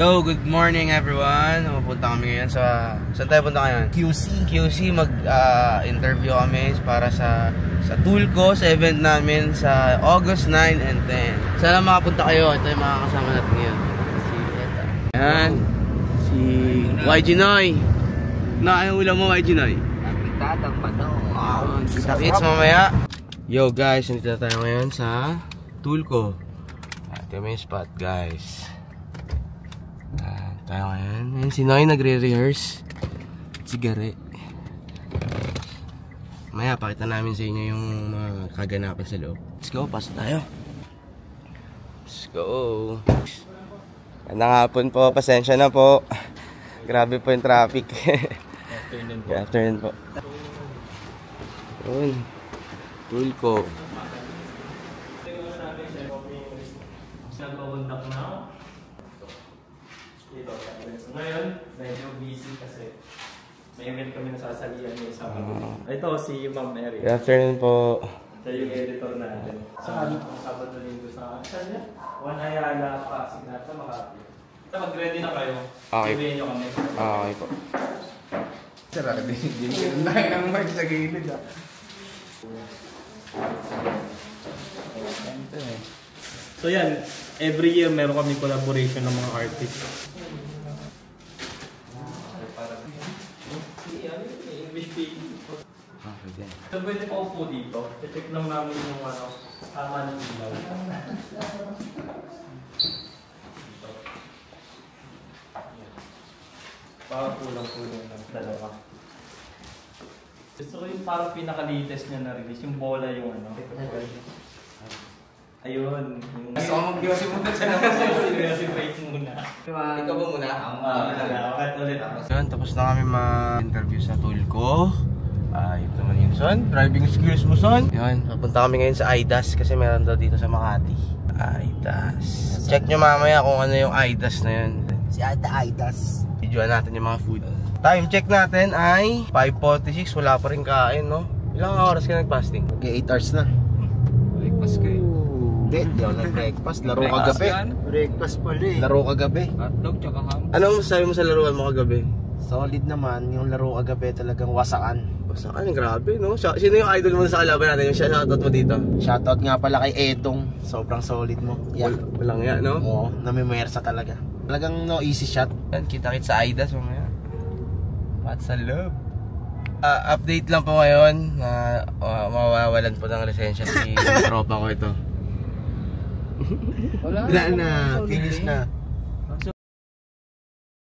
Hello, good morning everyone. Pupunta kami ngayon sa... Saan tayo punta ngayon? QC. Mag-interview kami para sa Tulco, sa event namin sa August 9 and 10. Sana makapunta kayo. Ito yung mga kasama natin ngayon. Ayan. Si YG Noy. Anong ulam mo, YG Noy? Tatang pano. Kita-kits mamaya. Yo guys, nandito tayo ngayon sa Tulco. Ito yung spot guys. Tayo ngayon. Ayan, si Noy nagre-rehearse. Sigare. Maya, pakita namin sa inyo yung mga kaganapan sa loob. Let's go, pasok tayo. Let's go. Gandang hapon po, pasensya na po. Grabe po yung traffic. Good afternoon po. Yun. Tulco. Nagpapundak na. Dito. Ngayon, medyo busy kasi may event kami nasasalihan yung isang ito si Ma'am Mary. Good afternoon po. Siya yung editor natin. Saan? Sabado linggo sa saan niya? Juan Ayala, Pasig na sa Makati. Mag-ready na kayo. Okay. Sabihin nyo kami. Okay po. Sarap din. Hindi ng mic sa gilid ah. So yan, every year meron kami collaboration ng mga artists. English speaking. Okay. So pwede pa upo dito. I-check lang namin yung tama ng ilaw. Parang kulang-kulang lang. Dalawa. Gusto ko yung parang pinaka-latest niya na-release. Yung bola yung ano. Ayun. Gusto ko mag-yosi muna siya naman. Seriously break muna. Ikaw ba muna? Okay, ulit. Yun, tapos na kami ma-interview sa Tulco. Ito naman yun, son. Driving skills mo, son. Yun, papunta kami ngayon sa IDAS kasi meron daw dito sa Makati. IDAS. Check nyo mamaya kung ano yung IDAS na yun. Si Ata Aidas. Videoan natin yung mga food. Time check natin ay 5:46. Wala pa rin kain, no? Ilang oras ka nag-fasting? Okay, 8 hours na. Breakfast kayo. Hindi ako nag-breakfast. Laro kagabi. Breakfast pala eh. Laro kagabi. Hotdog tsaka ham. Anong masasabi mo sa laruan mo kagabi? Solid naman. Yung laro kagabi talagang wasakan. Saan? Grabe, no? Sino yung idol mo sa kalaban natin? Yung shoutout mo dito? Shoutout nga pala kay Edong. Sobrang solid mo. Yeah. Walang yan, no? Oo, namimersa talaga. Talagang no easy shot. Yan, kita-kit sa IDAS mamaya. What's sa love? Update lang po ngayon na mawawalan po ng lisensya si tropa ko ito. Wala na, finish na.